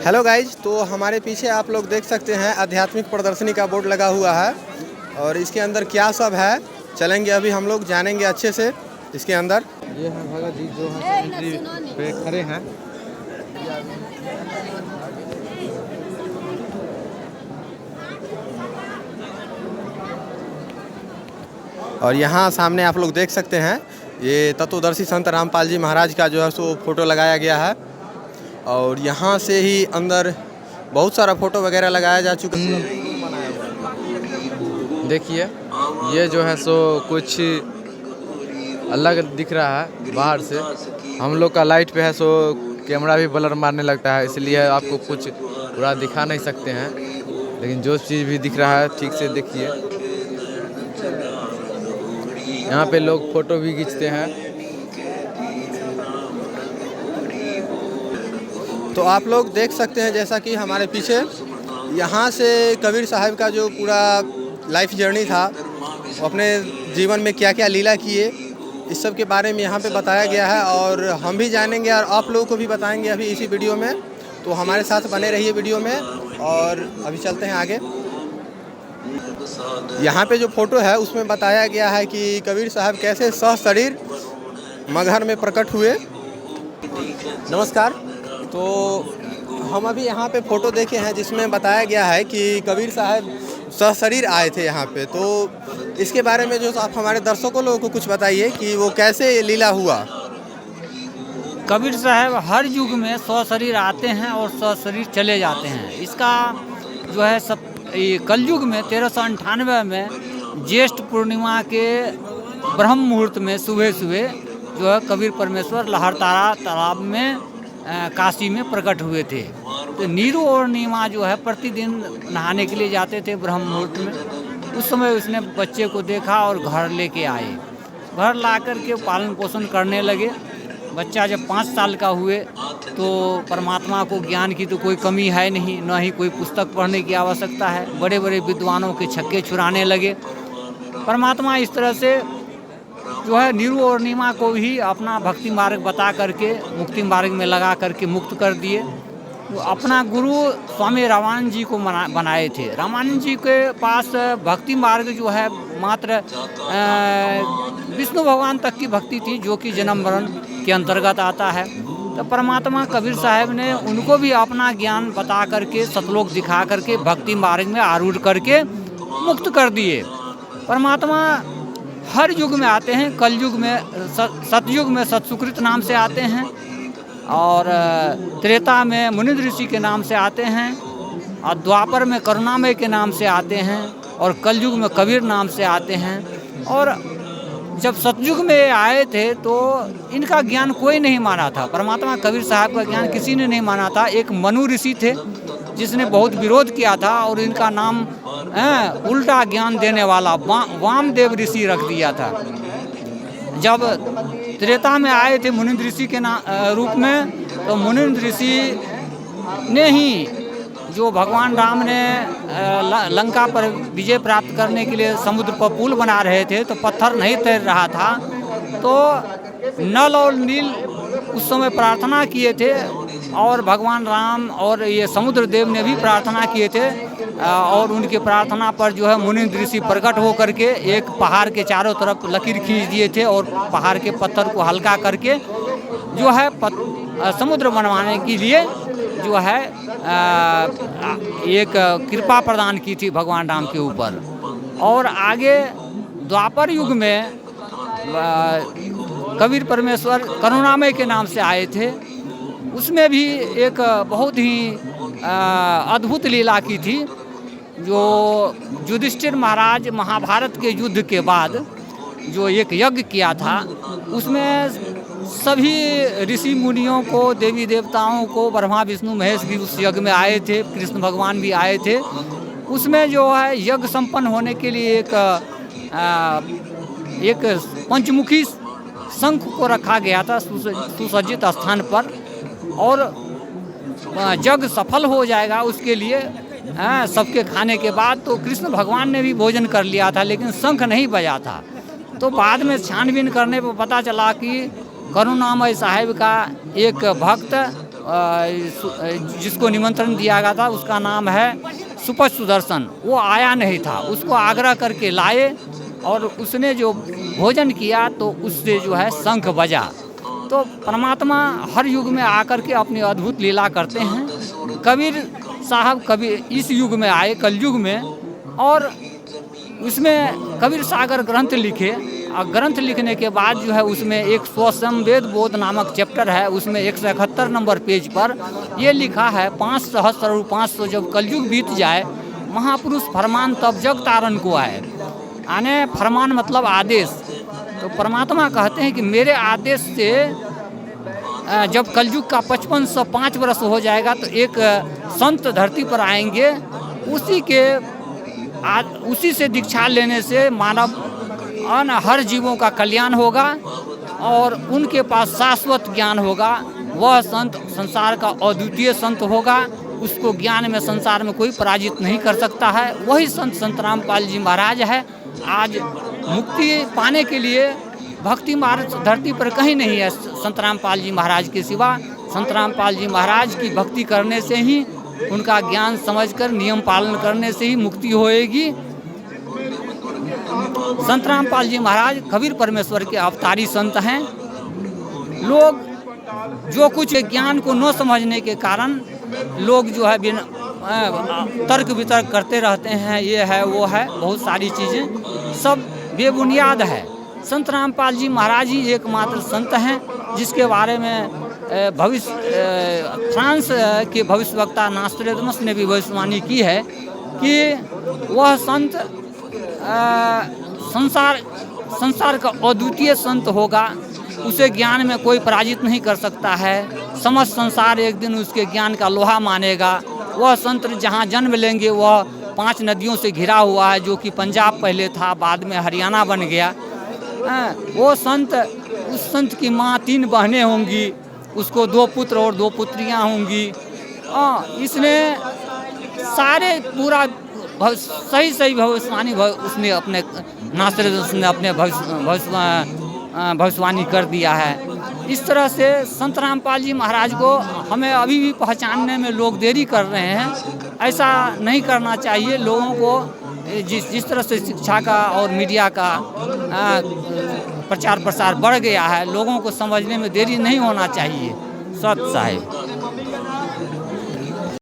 Hello guys, तो हमारे पीछे आप लोग देख सकते हैं आध्यात्मिक प्रदर्शनी का बोर्ड लगा हुआ है और इसके अंदर क्या सब है चलेंगे अभी हम लोग जानेंगे अच्छे से इसके अंदर। ये है भगत जी जो है एंट्री पे खड़े हैं। और यहाँ सामने आप लोग देख सकते हैं ये तत्वदर्शी संत रामपाल जी महाराज का जो है सो फोटो लगाया गया है और यहाँ से ही अंदर बहुत सारा फोटो वगैरह लगाया जा चुका है। देखिए ये जो है सो कुछ अलग दिख रहा है बाहर से। हम लोग का लाइट पे है सो कैमरा भी ब्लर मारने लगता है, इसलिए आपको कुछ पूरा दिखा नहीं सकते हैं, लेकिन जो चीज़ भी दिख रहा है ठीक से देखिए। यहाँ पे लोग फोटो भी खींचते हैं। तो आप लोग देख सकते हैं जैसा कि हमारे पीछे यहाँ से कबीर साहब का जो पूरा लाइफ जर्नी था, वो अपने जीवन में क्या क्या लीला किए, इस सब के बारे में यहाँ पे बताया गया है और हम भी जानेंगे और आप लोगों को भी बताएंगे अभी इसी वीडियो में। तो हमारे साथ बने रहिए वीडियो में और अभी चलते हैं आगे। यहाँ पे जो फोटो है उसमें बताया गया है कि कबीर साहब कैसे सशरीर मगहर में प्रकट हुए। नमस्कार। तो हम अभी यहाँ पे फ़ोटो देखे हैं जिसमें बताया गया है कि कबीर साहब सशरीर आए थे यहाँ पे, तो इसके बारे में जो आप हमारे दर्शकों लोगों को कुछ बताइए कि वो कैसे लीला हुआ। कबीर साहब हर युग में सशरीर आते हैं और सशरीर चले जाते हैं। इसका जो है सब कलयुग में 1398 में ज्येष्ठ पूर्णिमा के ब्रह्म मुहूर्त में सुबह सुबह जो है कबीर परमेश्वर लहरतारा तालाब में काशी में प्रकट हुए थे। तो नीरू और नीमा जो है प्रतिदिन नहाने के लिए जाते थे ब्रह्म मुहूर्त में। उस समय उसने बच्चे को देखा और घर लेके आए। घर ला कर के पालन पोषण करने लगे। बच्चा जब 5 साल का हुए तो परमात्मा को ज्ञान की तो कोई कमी है नहीं, न ही कोई पुस्तक पढ़ने की आवश्यकता है। बड़े बड़े विद्वानों के छक्के छुड़ाने लगे। परमात्मा इस तरह से जो है नीरू और नीमा को भी अपना भक्ति मार्ग बता करके मुक्ति मार्ग में लगा करके मुक्त कर दिए। तो अपना गुरु स्वामी रामानंद जी को बनाए थे। रामानंद जी के पास भक्ति मार्ग जो है मात्र विष्णु भगवान तक की भक्ति थी, जो कि जन्म मरण के अंतर्गत आता है। तो परमात्मा कबीर साहब ने उनको भी अपना ज्ञान बता करके सतलोक दिखा करके भक्ति मार्ग में आरूढ़ करके मुक्त कर दिए। परमात्मा हर युग में आते हैं। कलयुग में सतयुग में सतसुकृत नाम से आते हैं और त्रेता में मुनि ऋषि के नाम से आते हैं और द्वापर में करुणामय के नाम से आते हैं और कलयुग में कबीर नाम से आते हैं। और जब सतयुग में आए थे तो इनका ज्ञान कोई नहीं माना था। परमात्मा कबीर साहब का ज्ञान किसी ने नहीं माना था। एक मनु ऋषि थे जिसने बहुत विरोध किया था और इनका नाम उल्टा ज्ञान देने वाला वामदेव ऋषि रख दिया था। जब त्रेता में आए थे मुनि ऋषि के रूप में, तो मुनि ऋषि ने ही जो भगवान राम ने लंका पर विजय प्राप्त करने के लिए समुद्र पर पुल बना रहे थे, तो पत्थर नहीं तैर रहा था, तो नल और नील उस समय प्रार्थना किए थे और भगवान राम और ये समुद्र देव ने भी प्रार्थना किए थे और उनकी प्रार्थना पर जो है मुनि ऋषि प्रकट हो करके एक पहाड़ के चारों तरफ लकीर खींच दिए थे और पहाड़ के पत्थर को हल्का करके जो है समुद्र बनवाने के लिए जो है एक कृपा प्रदान की थी भगवान राम के ऊपर। और आगे द्वापर युग में कबीर परमेश्वर करुणामय के नाम से आए थे। उसमें भी एक बहुत ही अद्भुत लीला की थी। जो युधिष्ठिर महाराज महाभारत के युद्ध के बाद जो एक यज्ञ किया था, उसमें सभी ऋषि मुनियों को, देवी देवताओं को, ब्रह्मा विष्णु महेश भी उस यज्ञ में आए थे, कृष्ण भगवान भी आए थे। उसमें जो है यज्ञ संपन्न होने के लिए एक पंचमुखी शंख को रखा गया था सुसज्जित स्थान पर, और यज्ञ सफल हो जाएगा उसके लिए सबके खाने के बाद तो कृष्ण भगवान ने भी भोजन कर लिया था, लेकिन शंख नहीं बजा था। तो बाद में छानबीन करने पर पता चला कि करुणामय साहिब का एक भक्त जिसको निमंत्रण दिया गया था उसका नाम है सुपथ सुदर्शन, वो आया नहीं था। उसको आग्रह करके लाए और उसने जो भोजन किया तो उससे जो है शंख बजा। तो परमात्मा हर युग में आकर के अपनी अद्भुत लीला करते हैं। कबीर साहब कभी इस युग में आए, कलयुग में, और उसमें कबीर सागर ग्रंथ लिखे। और ग्रंथ लिखने के बाद जो है उसमें एक स्वसंवेद बोध नामक चैप्टर है, उसमें 171 नंबर पेज पर ये लिखा है, 5 सहस्त्र और 500 जब कलयुग बीत जाए, महापुरुष फरमान तब जग तारन को आए। आने फरमान मतलब आदेश। तो परमात्मा कहते हैं कि मेरे आदेश से जब कलयुग का 5505 वर्ष हो जाएगा तो एक संत धरती पर आएंगे, उसी से दीक्षा लेने से मानव हर जीवों का कल्याण होगा और उनके पास शाश्वत ज्ञान होगा। वह संत संसार का अद्वितीय संत होगा, उसको ज्ञान में संसार में कोई पराजित नहीं कर सकता है। वही संत संत रामपाल जी महाराज है। आज मुक्ति पाने के लिए भक्ति मार्ग धरती पर कहीं नहीं है संत रामपाल जी महाराज के सिवा। संत रामपाल जी महाराज की भक्ति करने से ही, उनका ज्ञान समझकर नियम पालन करने से ही मुक्ति होएगी। संत रामपाल जी महाराज कबीर परमेश्वर के अवतारी संत हैं। लोग जो कुछ ज्ञान को न समझने के कारण लोग जो है बिना तर्क वितर्क करते रहते हैं, ये है वो है, बहुत सारी चीज़ें सब बेबुनियाद है। संत रामपाल जी महाराज ही एकमात्र संत हैं जिसके बारे में फ्रांस के भविष्यवक्ता नास्ट्रेडमस ने भी भविष्यवाणी की है कि वह संत संसार का अद्वितीय संत होगा, उसे ज्ञान में कोई पराजित नहीं कर सकता है। समस्त संसार एक दिन उसके ज्ञान का लोहा मानेगा। वह संत जहाँ जन्म लेंगे वह 5 नदियों से घिरा हुआ है, जो कि पंजाब पहले था, बाद में हरियाणा बन गया। वो संत, उस संत की माँ 3 बहनें होंगी, उसको 2 पुत्र और 2 पुत्रियाँ होंगी। इसने सारे पूरा सही भविष्यवाणी उसने अपने नास्ट्रेडमस ने अपने भविष्यवाणी कर दिया है। इस तरह से संत रामपाल जी महाराज को हमें अभी भी पहचानने में लोग देरी कर रहे हैं। ऐसा नहीं करना चाहिए। लोगों को जिस तरह से शिक्षा का और मीडिया का प्रचार प्रसार बढ़ गया है, लोगों को समझने में देरी नहीं होना चाहिए। सत साहिब।